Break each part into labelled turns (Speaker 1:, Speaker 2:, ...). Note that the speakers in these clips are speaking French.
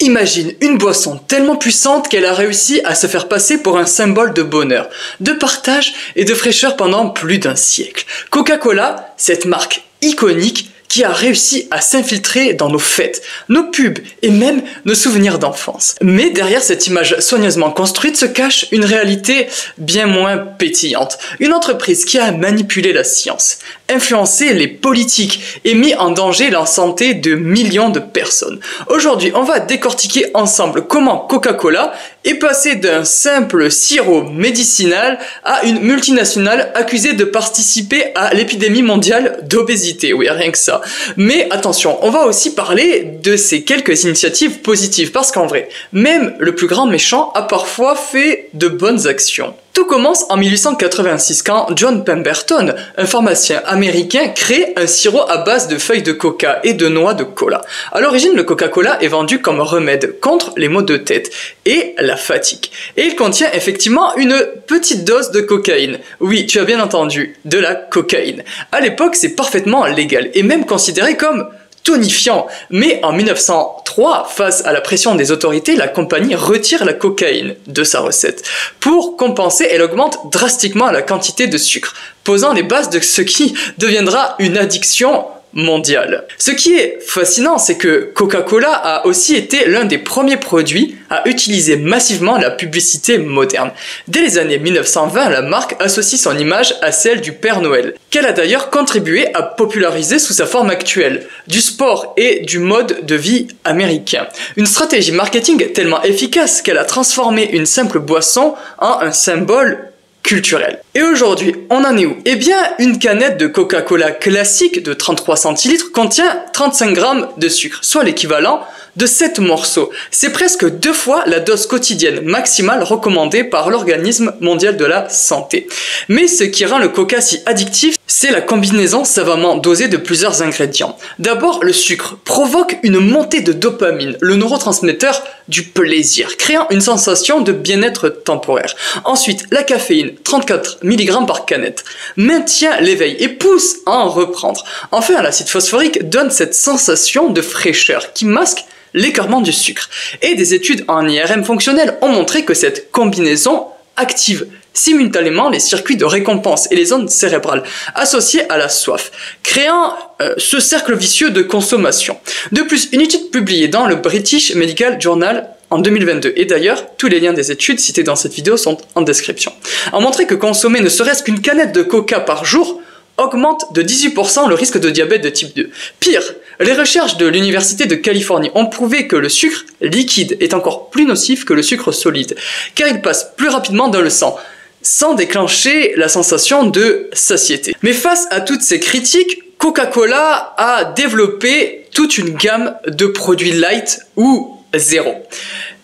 Speaker 1: Imagine une boisson tellement puissante qu'elle a réussi à se faire passer pour un symbole de bonheur, de partage et de fraîcheur pendant plus d'un siècle. Coca-Cola, cette marque iconique qui a réussi à s'infiltrer dans nos fêtes, nos pubs et même nos souvenirs d'enfance. Mais derrière cette image soigneusement construite se cache une réalité bien moins pétillante. Une entreprise qui a manipulé la science, influencé les politiques et mis en danger la santé de millions de personnes. Aujourd'hui, on va décortiquer ensemble comment Coca-Cola est passé d'un simple sirop médicinal à une multinationale accusée de participer à l'épidémie mondiale d'obésité. Oui, rien que ça. Mais attention, on va aussi parler de ces quelques initiatives positives, parce qu'en vrai, même le plus grand méchant a parfois fait de bonnes actions. Tout commence en 1886 quand John Pemberton, un pharmacien américain, crée un sirop à base de feuilles de coca et de noix de cola. À l'origine, le Coca-Cola est vendu comme remède contre les maux de tête et la fatigue. Et il contient effectivement une petite dose de cocaïne. Oui, tu as bien entendu, de la cocaïne. À l'époque, c'est parfaitement légal et même considéré comme tonifiant. Mais en 1903, face à la pression des autorités, la compagnie retire la cocaïne de sa recette. Pour compenser, elle augmente drastiquement la quantité de sucre, posant les bases de ce qui deviendra une addiction mondiale. Ce qui est fascinant, c'est que Coca-Cola a aussi été l'un des premiers produits à utiliser massivement la publicité moderne. Dès les années 1920, la marque associe son image à celle du Père Noël, qu'elle a d'ailleurs contribué à populariser sous sa forme actuelle, du sport et du mode de vie américain. Une stratégie marketing tellement efficace qu'elle a transformé une simple boisson en un symbole culturel. Et aujourd'hui, on en est où? Eh bien, une canette de Coca-Cola classique de 33 centilitres contient 35 grammes de sucre, soit l'équivalent de 7 morceaux. C'est presque 2 fois la dose quotidienne maximale recommandée par l'Organisme mondial de la santé. Mais ce qui rend le coca si addictif, c'est la combinaison savamment dosée de plusieurs ingrédients. D'abord, le sucre provoque une montée de dopamine, le neurotransmetteur du plaisir, créant une sensation de bien-être temporaire. Ensuite, la caféine, 34 mg par canette, maintient l'éveil et pousse à en reprendre. Enfin, l'acide phosphorique donne cette sensation de fraîcheur qui masque l'écœurement du sucre. Et des études en IRM fonctionnel ont montré que cette combinaison active simultanément les circuits de récompense et les zones cérébrales associées à la soif, créant ce cercle vicieux de consommation. De plus, une étude publiée dans le British Medical Journal en 2022, et d'ailleurs, tous les liens des études citées dans cette vidéo sont en description, a montré que consommer ne serait-ce qu'une canette de coca par jour augmente de 18% le risque de diabète de type 2. Pire, les recherches de l'Université de Californie ont prouvé que le sucre liquide est encore plus nocif que le sucre solide, car il passe plus rapidement dans le sang, sans déclencher la sensation de satiété. Mais face à toutes ces critiques, Coca-Cola a développé toute une gamme de produits light ou zéro.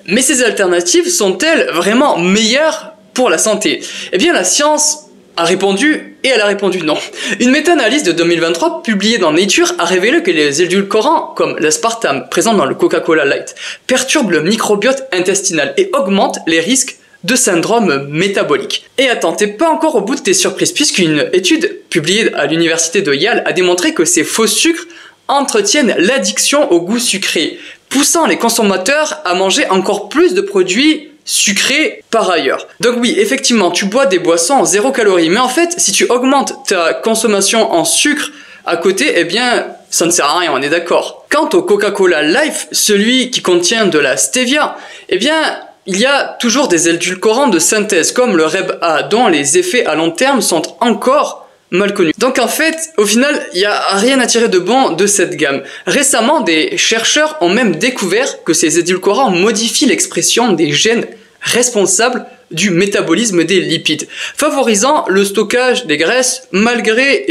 Speaker 1: Mais ces alternatives sont-elles vraiment meilleures pour la santé? Eh bien, la science a répondu, et elle a répondu non. Une méta-analyse de 2023 publiée dans Nature a révélé que les édulcorants, comme l'aspartame présent dans le Coca-Cola Light, perturbent le microbiote intestinal et augmentent les risques de syndrome métabolique. Et attends, t'es pas encore au bout de tes surprises, puisqu'une étude publiée à l'université de Yale a démontré que ces faux sucres entretiennent l'addiction au goût sucré, poussant les consommateurs à manger encore plus de produits sucré par ailleurs. Donc oui, effectivement, tu bois des boissons en 0 calories, mais en fait, si tu augmentes ta consommation en sucre à côté, eh bien, ça ne sert à rien, on est d'accord. Quant au Coca-Cola Life, celui qui contient de la stevia, eh bien, il y a toujours des édulcorants de synthèse, comme le Reb-A, dont les effets à long terme sont encore mal connus. Donc en fait, au final, il n'y a rien à tirer de bon de cette gamme. Récemment, des chercheurs ont même découvert que ces édulcorants modifient l'expression des gènes responsables du métabolisme des lipides, favorisant le stockage des graisses malgré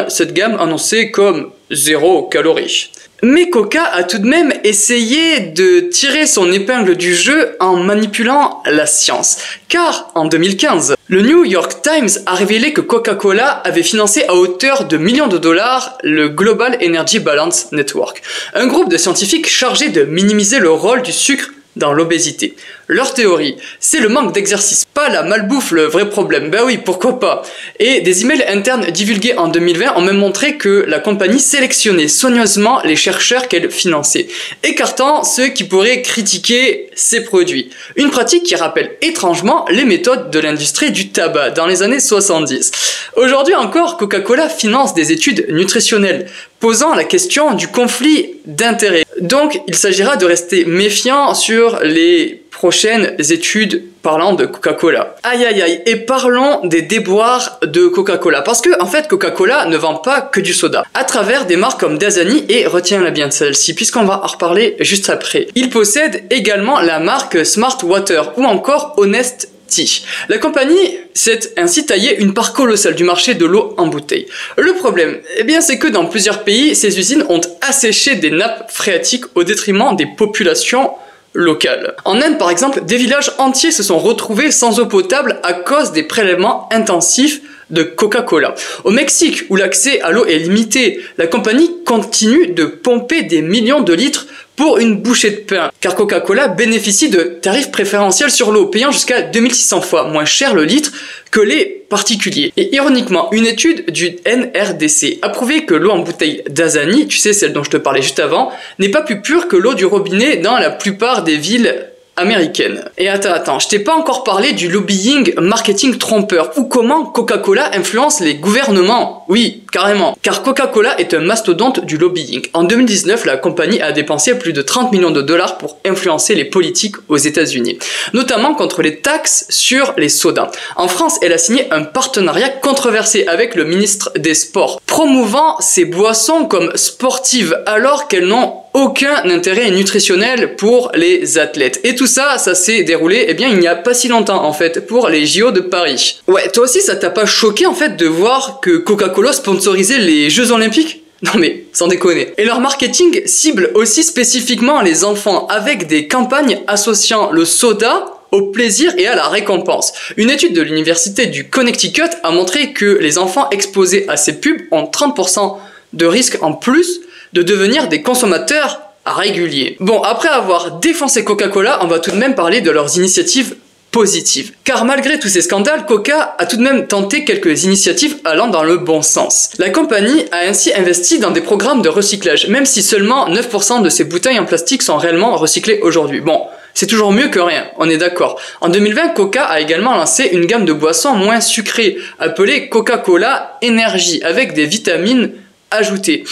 Speaker 1: cette gamme annoncée comme 0 calories. Mais Coca a tout de même essayé de tirer son épingle du jeu en manipulant la science. Car en 2015, le New York Times a révélé que Coca-Cola avait financé à hauteur de millions de dollars le Global Energy Balance Network, un groupe de scientifiques chargé de minimiser le rôle du sucre dans l'obésité. Leur théorie, c'est le manque d'exercice, pas la malbouffe le vrai problème. Ben oui, pourquoi pas. Et des emails internes divulgués en 2020 ont même montré que la compagnie sélectionnait soigneusement les chercheurs qu'elle finançait, écartant ceux qui pourraient critiquer ses produits. Une pratique qui rappelle étrangement les méthodes de l'industrie du tabac dans les années 70. Aujourd'hui encore, Coca-Cola finance des études nutritionnelles, posant la question du conflit d'intérêts. Donc, il s'agira de rester méfiant sur les prochaines études parlant de Coca-Cola. Aïe aïe aïe, et parlons des déboires de Coca-Cola, parce que en fait Coca-Cola ne vend pas que du soda, à travers des marques comme Dasani, et retiens-la bien celle-ci, puisqu'on va en reparler juste après. Il possède également la marque Smart Water, ou encore Honest Tea. La compagnie s'est ainsi taillée une part colossale du marché de l'eau en bouteille. Le problème, eh bien, c'est que dans plusieurs pays, ces usines ont asséché des nappes phréatiques au détriment des populations locales. En Inde, par exemple, des villages entiers se sont retrouvés sans eau potable à cause des prélèvements intensifs de Coca-Cola. Au Mexique, où l'accès à l'eau est limité, la compagnie continue de pomper des millions de litres pour une bouchée de pain, car Coca-Cola bénéficie de tarifs préférentiels sur l'eau, payant jusqu'à 2600 fois moins cher le litre que les particuliers. Et ironiquement, une étude du NRDC a prouvé que l'eau en bouteille Dasani, tu sais celle dont je te parlais juste avant, n'est pas plus pure que l'eau du robinet dans la plupart des villes américaine. Et attends, je t'ai pas encore parlé du lobbying marketing trompeur, ou comment Coca-Cola influence les gouvernements. Oui, carrément. Car Coca-Cola est un mastodonte du lobbying. En 2019, la compagnie a dépensé plus de 30 millions de dollars pour influencer les politiques aux États-Unis, notamment contre les taxes sur les sodas. En France, elle a signé un partenariat controversé avec le ministre des Sports, promouvant ces boissons comme sportives alors qu'elles n'ont aucun intérêt nutritionnel pour les athlètes. Et tout ça, ça s'est déroulé, eh bien, il n'y a pas si longtemps, en fait, pour les JO de Paris. Ouais, toi aussi, ça t'a pas choqué, en fait, de voir que Coca-Cola sponsorisait les Jeux Olympiques ? Non mais, sans déconner. Et leur marketing cible aussi spécifiquement les enfants, avec des campagnes associant le soda au plaisir et à la récompense. Une étude de l'université du Connecticut a montré que les enfants exposés à ces pubs ont 30% de risque en plus de devenir des consommateurs réguliers. Bon, après avoir défoncé Coca-Cola, on va tout de même parler de leurs initiatives positives. Car malgré tous ces scandales, Coca a tout de même tenté quelques initiatives allant dans le bon sens. La compagnie a ainsi investi dans des programmes de recyclage, même si seulement 9% de ces bouteilles en plastique sont réellement recyclées aujourd'hui. Bon, c'est toujours mieux que rien, on est d'accord. En 2020, Coca a également lancé une gamme de boissons moins sucrées, appelée Coca-Cola Energy, avec des vitamines ajoutées.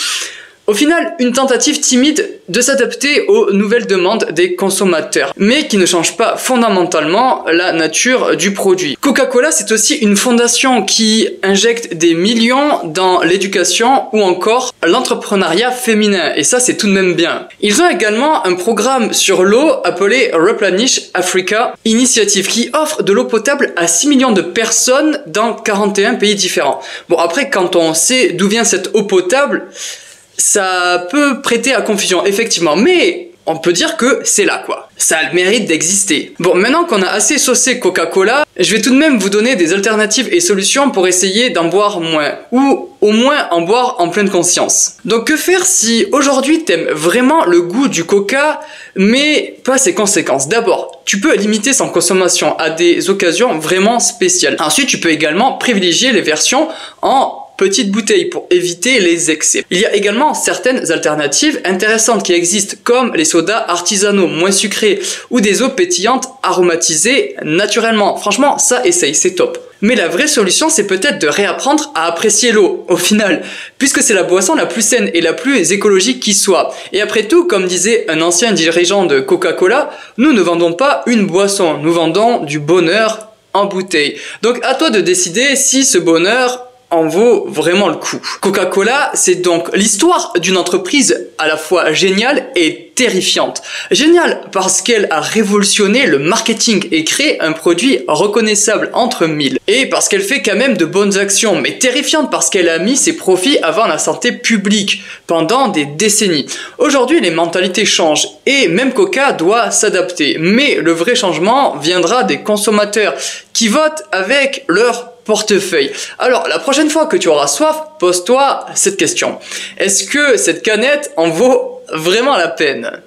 Speaker 1: Au final, une tentative timide de s'adapter aux nouvelles demandes des consommateurs, mais qui ne change pas fondamentalement la nature du produit. Coca-Cola, c'est aussi une fondation qui injecte des millions dans l'éducation ou encore l'entrepreneuriat féminin, et ça c'est tout de même bien. Ils ont également un programme sur l'eau appelé Replenish Africa Initiative, qui offre de l'eau potable à 6 millions de personnes dans 41 pays différents. Bon, après, quand on sait d'où vient cette eau potable, ça peut prêter à confusion, effectivement, mais on peut dire que c'est là, quoi. Ça a le mérite d'exister. Bon, maintenant qu'on a assez saucé Coca-Cola, je vais tout de même vous donner des alternatives et solutions pour essayer d'en boire moins, ou au moins en boire en pleine conscience. Donc que faire si aujourd'hui t'aimes vraiment le goût du coca, mais pas ses conséquences? D'abord, tu peux limiter son consommation à des occasions vraiment spéciales. Ensuite, tu peux également privilégier les versions en petites bouteilles pour éviter les excès. Il y a également certaines alternatives intéressantes qui existent, comme les sodas artisanaux moins sucrés ou des eaux pétillantes aromatisées naturellement. Franchement, ça essaye, c'est top. Mais la vraie solution, c'est peut-être de réapprendre à apprécier l'eau, au final, puisque c'est la boisson la plus saine et la plus écologique qui soit. Et après tout, comme disait un ancien dirigeant de Coca-Cola, nous ne vendons pas une boisson, nous vendons du bonheur en bouteille. Donc à toi de décider si ce bonheur en vaut vraiment le coup. Coca-Cola, c'est donc l'histoire d'une entreprise à la fois géniale et terrifiante. Géniale parce qu'elle a révolutionné le marketing et créé un produit reconnaissable entre mille. Et parce qu'elle fait quand même de bonnes actions, mais terrifiante parce qu'elle a mis ses profits avant la santé publique pendant des décennies. Aujourd'hui, les mentalités changent et même Coca doit s'adapter. Mais le vrai changement viendra des consommateurs qui votent avec leur portefeuille. Alors, la prochaine fois que tu auras soif, pose-toi cette question. Est-ce que cette canette en vaut vraiment la peine?